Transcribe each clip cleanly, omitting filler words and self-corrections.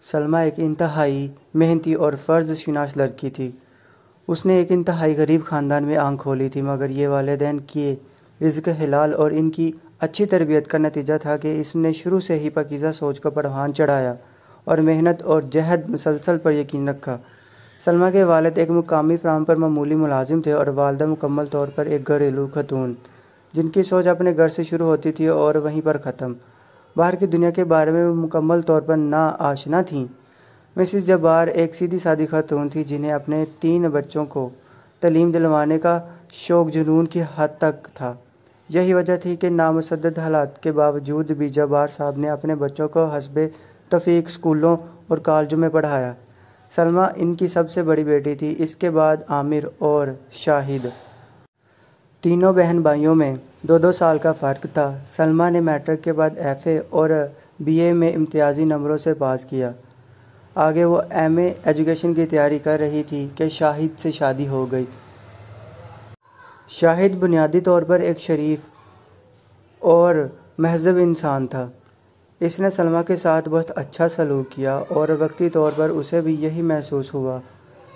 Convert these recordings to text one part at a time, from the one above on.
سلمیٰ ایک انتہائی محنتی اور فرض شناس لڑکی تھی۔ اس نے ایک انتہائی غریب خاندان میں آنکھ کھولی تھی، مگر یہ والدین کے رزق حلال اور ان کی اچھی تربیت کا نتیجہ تھا کہ اس نے شروع سے ہی پاکیزہ سوچ کو پروان چڑھایا اور محنت اور جہد مسلسل پر یقین رکھا۔ سلمیٰ کے والد ایک مقامی فارم پر معمولی ملازم تھے اور والدہ مکمل طور پر ایک گھریلو خاتون، جن کی سوچ اپنے گھر سے شروع ہوتی تھی اور وہیں پر ختم۔ باہر کی دنیا کے بارے میں وہ مکمل طور پر نا آشنا تھیں۔ مسز جبار ایک سیدھی سادی خاتون تھی جنہیں اپنے 3 بچوں کو تعلیم دلوانے کا شوق جنون کی حد تک تھا۔ یہی وجہ تھی کہ نامساعد حالات کے باوجود بھی جبار صاحب نے اپنے بچوں کو حسب توفیق اسکولوں اور کالجوں میں پڑھایا۔ سلمیٰ ان کی سب سے بڑی بیٹی تھی۔ اس کے بعد عامر اور شاہد۔ تینوں بہن بھائیوں میں 2-2 سال کا فرق تھا۔ سلمیٰ نے میٹرک کے بعد FA اور BA میں امتیازی نمبروں سے پاس کیا۔ آگے وہ MA ایجوکیشن کی تیاری کر رہی تھی کہ شاہد سے شادی ہو گئی۔ شاہد بنیادی طور پر ایک شریف اور مہذب انسان تھا۔ اس نے سلمیٰ کے ساتھ بہت اچھا سلوک کیا اور وقتی طور پر اسے بھی یہی محسوس ہوا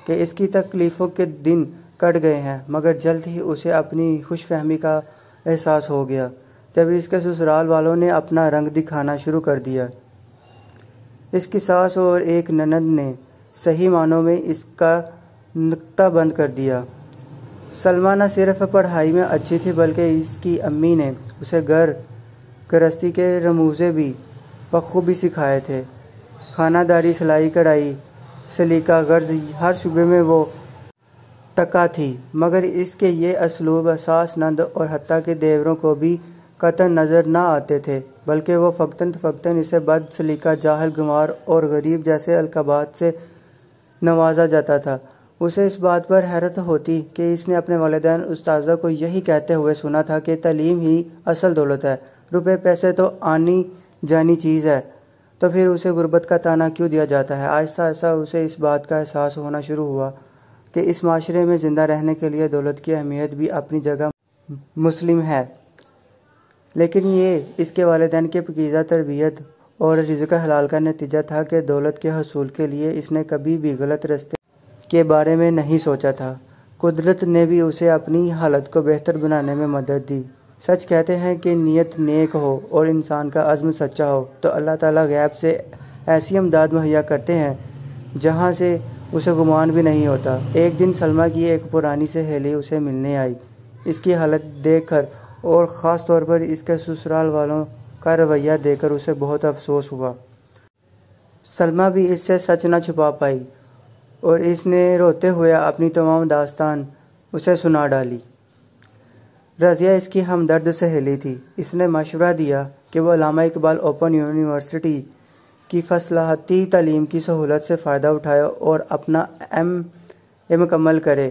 کہ اس کی تکلیفوں کے دن کٹ گئے ہیں، مگر جلد ہی اسے اپنی خوش فہمی کا احساس ہو گیا جب اس کے سسرال والوں نے اپنا رنگ دکھانا شروع کر دیا۔ اس کی ساس اور ایک نند نے صحیح معنوں میں اس کا نکتہ بند کر دیا۔ سلمیٰ نہ صرف پڑھائی میں اچھی تھی بلکہ اس کی امی نے اسے گھر گرہستی کے رموزے بھی بخوبی سکھائے تھے۔ خانہ داری، سلائی کڑھائی، سلیقہ غرض ہر شعبے میں وہ تکا تھی، مگر اس کے یہ اسلوب ساس، نند اور حتیٰ کہ دیوروں کو بھی قطعاً نظر نہ آتے تھے، بلکہ وہ فقطاً اسے بد سلیقہ، جاہل، گنوار اور غریب جیسے القابات سے نوازا جاتا تھا۔ اسے اس بات پر حیرت ہوتی کہ اس نے اپنے والدین اساتذہ کو یہی کہتے ہوئے سنا تھا کہ تعلیم ہی اصل دولت ہے، روپے پیسے تو آنی جانی چیز ہے، تو پھر اسے غربت کا طعنہ کیوں دیا جاتا ہے؟ آہستہ آہستہ اسے اس بات کا احساس ہونا شروع ہوا کہ اس معاشرے میں زندہ رہنے کے لیے دولت کی اہمیت بھی اپنی جگہ مسلم ہے، لیکن یہ اس کے والدین کی پاکیزہ تربیت اور رزق حلال کا نتیجہ تھا کہ دولت کے حصول کے لیے اس نے کبھی بھی غلط راستے کے بارے میں نہیں سوچا تھا۔ قدرت نے بھی اسے اپنی حالت کو بہتر بنانے میں مدد دی۔ سچ کہتے ہیں کہ نیت نیک ہو اور انسان کا عزم سچا ہو تو اللہ تعالیٰ غیب سے ایسی امداد مہیا کرتے ہیں جہاں سے اسے گمان بھی نہیں ہوتا۔ ایک دن سلمیٰ کی ایک پرانی سہیلی اسے ملنے آئی۔ اس کی حالت دیکھ کر اور خاص طور پر اس کے سسرال والوں کا رویہ دیکھ کر اسے بہت افسوس ہوا۔ سلمیٰ بھی اس سے سچ نہ چھپا پائی اور اس نے روتے ہوئے اپنی تمام داستان اسے سنا ڈالی۔ رضیہ اس کی ہمدرد سہیلی تھی۔ اس نے مشورہ دیا کہ وہ علامہ اقبال اوپن یونیورسٹی کی فصلاحتی تعلیم کی سہولت سے فائدہ اٹھائے اور اپنا MA مکمل کرے۔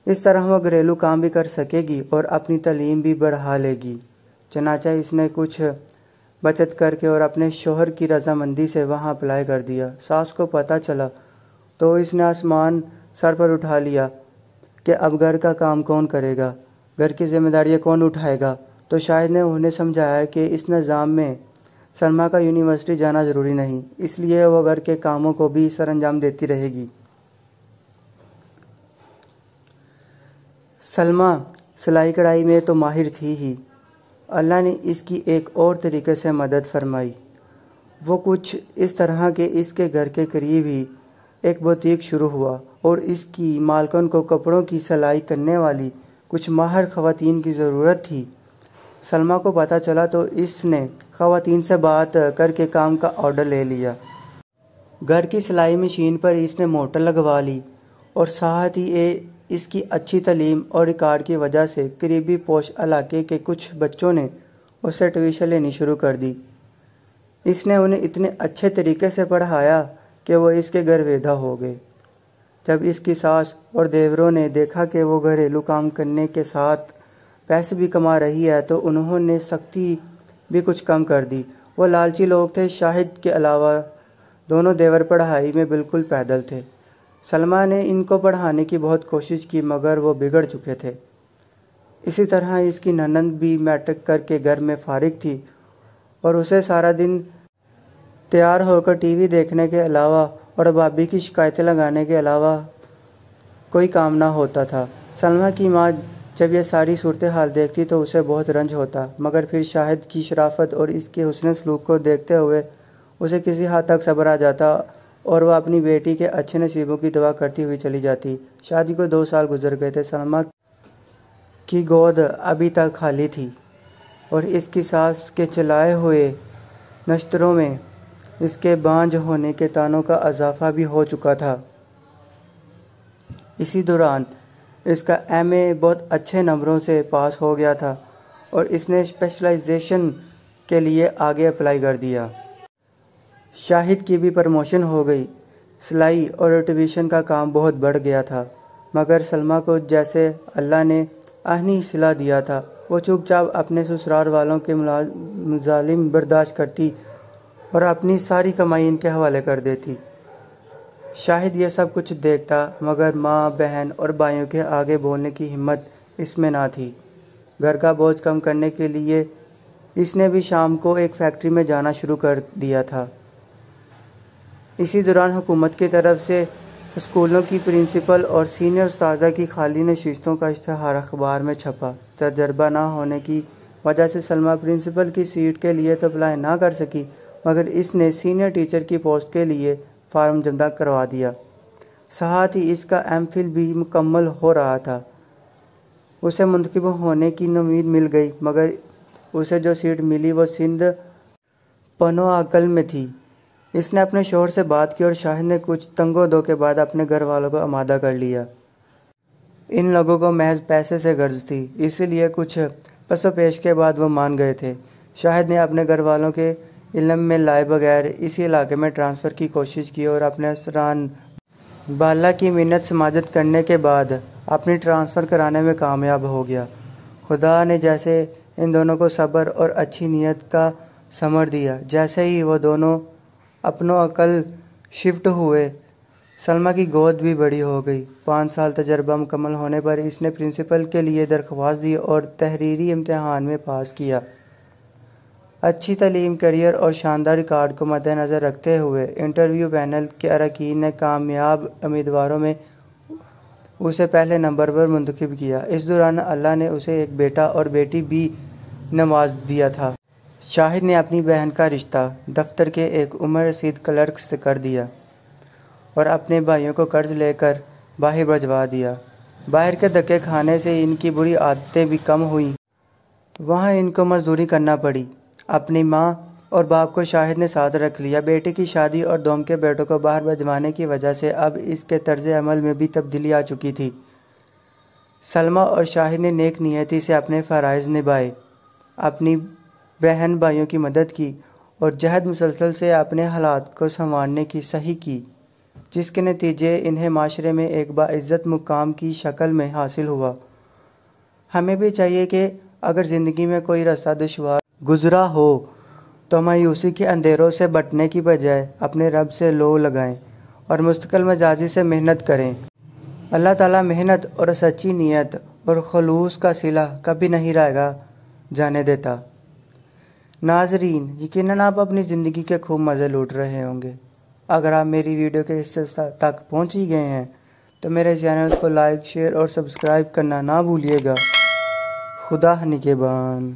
اس طرح وہ گھریلو کام بھی کر سکے گی اور اپنی تعلیم بھی بڑھا لے گی۔ چنانچہ اس نے کچھ بچت کر کے اور اپنے شوہر کی رضامندی سے وہاں اپلائی کر دیا۔ ساس کو پتہ چلا تو اس نے آسمان سر پر اٹھا لیا کہ اب گھر کا کام کون کرے گا، گھر کی ذمہ داریاں کون اٹھائے گا؟ تو شاہد نے انہیں سمجھایا کہ اس نظام میں سلمیٰ کا یونیورسٹی جانا ضروری نہیں، اس لیے وہ گھر کے کاموں کو بھی سر انجام دیتی رہے گی۔ سلمیٰ سلائی کڑھائی میں تو ماہر تھی ہی، اللہ نے اس کی ایک اور طریقے سے مدد فرمائی۔ وہ کچھ اس طرح کہ اس کے گھر کے قریب ہی ایک بوتیک شروع ہوا اور اس کی مالکن کو کپڑوں کی سلائی کرنے والی کچھ ماہر خواتین کی ضرورت تھی۔ سلمیٰ کو پتہ چلا تو اس نے خواتین سے بات کر کے کام کا آرڈر لے لیا۔ گھر کی سلائی مشین پر اس نے موٹر لگوا لی اور ساتھ ہی اس کی اچھی تعلیم اور ریکارڈ کی وجہ سے قریبی پوش علاقے کے کچھ بچوں نے اسے ٹیوشن لینی شروع کر دی۔ اس نے انہیں اتنے اچھے طریقے سے پڑھایا کہ وہ اس کے گرویدہ ہو گئے۔ جب اس کی ساس اور دیوروں نے دیکھا کہ وہ گھریلو کام کرنے کے ساتھ پیسے بھی کما رہی ہے تو انہوں نے سختی بھی کچھ کم کر دی۔ وہ لالچی لوگ تھے۔ شاہد کے علاوہ دونوں دیور پڑھائی میں بالکل پیدل تھے۔ سلمیٰ نے ان کو پڑھانے کی بہت کوشش کی مگر وہ بگڑ چکے تھے۔ اسی طرح اس کی نند بھی میٹرک کر کے گھر میں فارغ تھی اور اسے سارا دن تیار ہو کر ٹی وی دیکھنے کے علاوہ اور بھابھی کی شکایتیں لگانے کے علاوہ کوئی کام نہ ہوتا تھا۔ سلمیٰ کی ماں جب یہ ساری صورتحال دیکھتی تو اسے بہت رنج ہوتا، مگر پھر شاہد کی شرافت اور اس کے حسن سلوک کو دیکھتے ہوئے اسے کسی حد تک صبر آ جاتا اور وہ اپنی بیٹی کے اچھے نصیبوں کی دعا کرتی ہوئی چلی جاتی۔ شادی کو 2 سال گزر گئے تھے۔ سلمیٰ کی گود ابھی تک خالی تھی اور اس کی ساس کے چلائے ہوئے نشتروں میں اس کے بانجھ ہونے کے طعنوں کا اضافہ بھی ہو چکا تھا۔ اسی دوران اس کا ایم اے بہت اچھے نمبروں سے پاس ہو گیا تھا اور اس نے اسپیشلائزیشن کے لیے آگے اپلائی کر دیا۔ شاہد کی بھی پروموشن ہو گئی۔ سلائی اور ٹیوشن کا کام بہت بڑھ گیا تھا، مگر سلمیٰ کو جیسے اللہ نے آہنی صلہ دیا تھا، وہ چپ چاپ اپنے سسرال والوں کے مظالم برداشت کرتی اور اپنی ساری کمائی ان کے حوالے کر دیتی۔ شاہد یہ سب کچھ دیکھتا، مگر ماں، بہن اور بھائیوں کے آگے بولنے کی ہمت اس میں نہ تھی۔ گھر کا بوجھ کم کرنے کے لیے اس نے بھی شام کو ایک فیکٹری میں جانا شروع کر دیا تھا۔ اسی دوران حکومت کی طرف سے اسکولوں کی پرنسپل اور سینئر اساتذہ کی خالی نشستوں کا اشتہار اخبار میں چھپا۔ تجربہ نہ ہونے کی وجہ سے سلمیٰ پرنسپل کی سیٹ کے لیے تو اپلائی نہ کر سکی، مگر اس نے سینئر ٹیچر کی پوسٹ کے لیے فارم جمع کروا دیا۔ ساتھ ہی اس کا ایم فل بھی مکمل ہو رہا تھا۔ اسے منتخب ہونے کی امید مل گئی، مگر اسے جو سیٹ ملی وہ سندھ پنوآکل میں تھی۔ اس نے اپنے شوہر سے بات کی اور شاہد نے کچھ تنگ و دو کے بعد اپنے گھر والوں کو آمادہ کر لیا۔ ان لوگوں کو محض پیسے سے غرض تھی، اسی لیے کچھ پس و پیش کے بعد وہ مان گئے تھے۔ شاہد نے اپنے گھر والوں کے علم میں لائے بغیر اسی علاقے میں ٹرانسفر کی کوشش کی اور اپنے افسران بالا کی منت سماجت کرنے کے بعد اپنی ٹرانسفر کرانے میں کامیاب ہو گیا۔ خدا نے جیسے ان دونوں کو صبر اور اچھی نیت کا ثمر دیا، جیسے ہی وہ دونوں اپنو عقل شفٹ ہوئے، سلمیٰ کی گود بھی بڑی ہو گئی۔ 5 سال تجربہ مکمل ہونے پر اس نے پرنسپل کے لیے درخواست دی اور تحریری امتحان میں پاس کیا۔ اچھی تعلیم، کیریئر اور شاندار ریکارڈ کو مد نظر رکھتے ہوئے انٹرویو پینل کے اراکین نے کامیاب امیدواروں میں اسے پہلے نمبر پر منتخب کیا۔ اس دوران اللہ نے اسے ایک بیٹا اور بیٹی بھی نواز دیا تھا۔ شاہد نے اپنی بہن کا رشتہ دفتر کے ایک عمر رسید کلرک سے کر دیا اور اپنے بھائیوں کو قرض لے کر باہر بھجوا دیا۔ باہر کے دھکے کھانے سے ان کی بری عادتیں بھی کم ہوئیں۔ وہاں ان کو مزدوری کرنا پڑی۔ اپنی ماں اور باپ کو شاہد نے ساتھ رکھ لیا۔ بیٹے کی شادی اور دوم کے بیٹوں کو باہر بھجوانے کی وجہ سے اب اس کے طرز عمل میں بھی تبدیلی آ چکی تھی۔ سلمیٰ اور شاہد نے نیک نیتی سے اپنے فرائض نبھائے، اپنی بہن بھائیوں کی مدد کی اور جہد مسلسل سے اپنے حالات کو سنوارنے کی صحیح کی، جس کے نتیجے انہیں معاشرے میں ایک باعزت مقام کی شکل میں حاصل ہوا۔ ہمیں بھی چاہیے کہ اگر زندگی میں کوئی راستہ دشوار گزرا ہو تو مایوسی کے اندھیروں سے بٹنے کی بجائے اپنے رب سے لو لگائیں اور مستقل مزاجی سے محنت کریں۔ اللہ تعالیٰ محنت اور سچی نیت اور خلوص کا صلہ کبھی نہیں رائگاں جانے دیتا۔ ناظرین، یقیناً آپ اپنی زندگی کے خوب مزے لوٹ رہے ہوں گے۔ اگر آپ میری ویڈیو کے حصے تک پہنچ ہی گئے ہیں تو میرے چینل کو لائک، شیئر اور سبسکرائب کرنا نہ بھولیے گا۔ خدا نگہبان۔